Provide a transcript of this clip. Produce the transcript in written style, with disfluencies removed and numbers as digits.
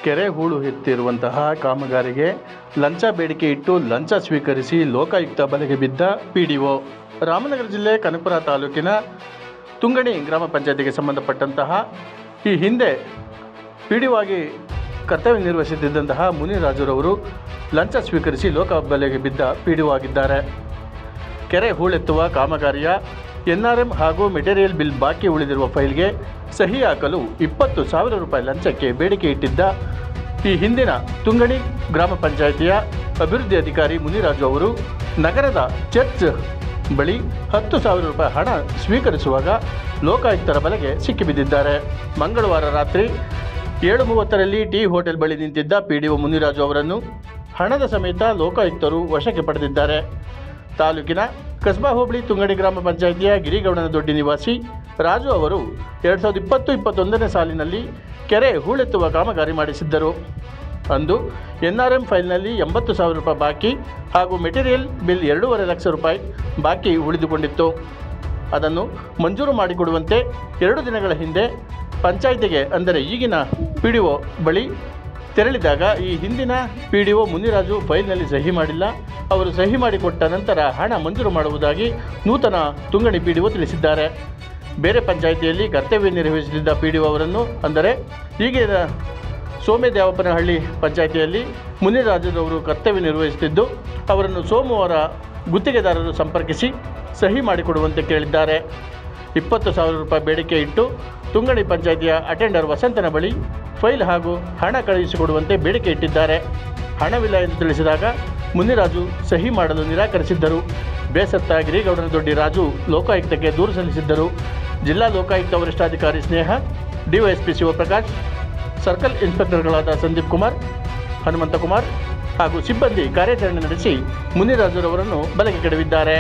ಕೆರೆ ಹೂಳು ಎತ್ತಿರುವಂತಹ ಕಾಮಗಾರಿಗೆ ಲಂಚ ಬೇಡಿಕೆ ಇಟ್ಟು ಲಂಚ ಸ್ವೀಕರಿಸಿ ಲೋಕಾಯುಕ್ತ ಬಲೆಗೆ ಬಿದ್ದ ಪಿಡಿಒ. ರಾಮನಗರ ಜಿಲ್ಲೆ ಕನಕಪುರ ತಾಲೂಕಿನ ತುಂಗಣಿ ಗ್ರಾಮ ಪಂಚಾಯತಿಗೆ ಸಂಬಂಧಪಟ್ಟಂತಹ ಈ ಹಿಂದೆ ಪಿಡಿಒ ಆಗಿ ಕರ್ತವ್ಯ ನಿರ್ವಹಿಸುತ್ತಿದ್ದಂತಹ ಮುನಿರಾಜುರವರು ಲಂಚ ಸ್ವೀಕರಿಸಿ ಲೋಕ ಬಲೆಗೆ ಬಿದ್ದ ಪಿಡಿಒ ಆಗಿದ್ದಾರೆ. ಕೆರೆ ಹೂಳೆತ್ತುವ ಕಾಮಗಾರಿಯ NRM ಹಾಗೂ ಮೆಟೀರಿಯಲ್ ಬಿಲ್ ಬಾಕಿ ಉಳಿದಿರುವ ಫೈಲ್ಗೆ ಸಹಿ ಹಾಕಲು 20,000 ರೂಪಾಯಿ ಲಂಚಕ್ಕೆ ಬೇಡಿಕೆ ಇಟ್ಟಿದ್ದ ಈ ಹಿಂದಿನ ತುಂಗಣಿ ಗ್ರಾಮ ಪಂಚಾಯಿತಿಯ ಅಭಿವೃದ್ಧಿ ಅಧಿಕಾರಿ ಮುನಿರಾಜು ಅವರು ನಗರದ ಚರ್ಚ್ ಬಳಿ 10,000 ರೂಪಾಯಿ ಹಣ ಸ್ವೀಕರಿಸುವಾಗ ಲೋಕಾಯುಕ್ತರ ಬಲೆಗೆ ಸಿಕ್ಕಿಬಿದ್ದಿದ್ದಾರೆ. ಮಂಗಳವಾರ ರಾತ್ರಿ 7:30ರಲ್ಲಿ ಟೀ ಹೋಟೆಲ್ ಬಳಿ ನಿಂತಿದ್ದ ಪಿಡಿಒ ಮುನಿರಾಜು ಅವರನ್ನು ಹಣದ ಸಮೇತ ಲೋಕಾಯುಕ್ತರು ವಶಕ್ಕೆ ಪಡೆದಿದ್ದಾರೆ. ತಾಲೂಕಿನ ಕಸ್ಬಾ ಹೋಬಳಿ ತುಂಗಣಿ ಗ್ರಾಮ ಪಂಚಾಯಿತಿಯ ಗಿರಿಗೌಡನ ದೊಡ್ಡಿ ನಿವಾಸಿ ರಾಜು ಅವರು 2020-21ನೇ ಸಾಲಿನಲ್ಲಿ ಕೆರೆ ಹೂಳೆತ್ತುವ ಕಾಮಗಾರಿ ಮಾಡಿಸಿದ್ದರು. ಅಂದು NRM ಫೈಲ್ನಲ್ಲಿ 80,000 ರೂಪಾಯಿ ಬಾಕಿ ಹಾಗೂ ಮೆಟೀರಿಯಲ್ ಬಿಲ್ 2.5 ಲಕ್ಷ ರೂಪಾಯಿ ಬಾಕಿ ಉಳಿದುಕೊಂಡಿತ್ತು. ಅದನ್ನು ಮಂಜೂರು ಮಾಡಿಕೊಡುವಂತೆ 2 ದಿನಗಳ ಹಿಂದೆ ಪಂಚಾಯಿತಿಗೆ ಅಂದರೆ ಈಗಿನ ಪಿಡಿಒ ಬಳಿ ತೆರಳಿದಾಗ ಈ ಹಿಂದಿನ ಪಿಡಿಒ ಮುನಿರಾಜು ಫೈಲ್ನಲ್ಲಿ ಸಹಿ ಮಾಡಿಲ್ಲ, ಅವರು ಸಹಿ ಮಾಡಿಕೊಟ್ಟ ನಂತರ ಹಣ ಮಂಜೂರು ಮಾಡುವುದಾಗಿ ನೂತನ ತುಂಗಣಿ ಪಿಡಿಒ ತಿಳಿಸಿದ್ದಾರೆ. ಬೇರೆ ಪಂಚಾಯಿತಿಯಲ್ಲಿ ಕರ್ತವ್ಯ ನಿರ್ವಹಿಸುತ್ತಿದ್ದ ಪಿಡಿಒ ಅವರನ್ನು ಅಂದರೆ ಈಗಿನ ಸೋಮೇದೇವಪ್ಪನಹಳ್ಳಿ ಪಂಚಾಯಿತಿಯಲ್ಲಿ ಮುನಿರಾಜುರವರು ಕರ್ತವ್ಯ ನಿರ್ವಹಿಸುತ್ತಿದ್ದು ಅವರನ್ನು ಸೋಮವಾರ ಗುತ್ತಿಗೆದಾರರು ಸಂಪರ್ಕಿಸಿ ಸಹಿ ಮಾಡಿಕೊಡುವಂತೆ ಕೇಳಿದ್ದಾರೆ. 20,000 ರೂಪಾಯಿ ಬೇಡಿಕೆ ಇಟ್ಟು ತುಂಗಣಿ ಪಂಚಾಯಿತಿಯ ಅಟೆಂಡರ್ ವಸಂತನ ಬಳಿ ಫೈಲ್ ಹಾಗೂ ಹಣ ಕಳುಹಿಸಿಕೊಡುವಂತೆ ಬೇಡಿಕೆ ಇಟ್ಟಿದ್ದಾರೆ. ಹಣವಿಲ್ಲ ಎಂದು ತಿಳಿಸಿದಾಗ ಮುನಿರಾಜು ಸಹಿ ಮಾಡಲು ನಿರಾಕರಿಸಿದ್ದರು. ಬೇಸತ್ತ ಗಿರಿಗೌಡನ ದೊಡ್ಡಿ ರಾಜು ಲೋಕಾಯುಕ್ತಕ್ಕೆ ದೂರು ಸಲ್ಲಿಸಿದ್ದರು. ಜಿಲ್ಲಾ ಲೋಕಾಯುಕ್ತ ವರಿಷ್ಠಾಧಿಕಾರಿ ಸ್ನೇಹ, ಡಿವೈಎಸ್ಪಿ ಶಿವಪ್ರಕಾಶ್, ಸರ್ಕಲ್ ಇನ್ಸ್ಪೆಕ್ಟರ್ಗಳಾದ ಸಂದೀಪ್ ಕುಮಾರ್, ಹನುಮಂತಕುಮಾರ್ ಹಾಗೂ ಸಿಬ್ಬಂದಿ ಕಾರ್ಯಾಚರಣೆ ನಡೆಸಿ ಮುನಿರಾಜುರವರನ್ನು ಬಲೆಗೆ ಕೆಡವಿದ್ದಾರೆ.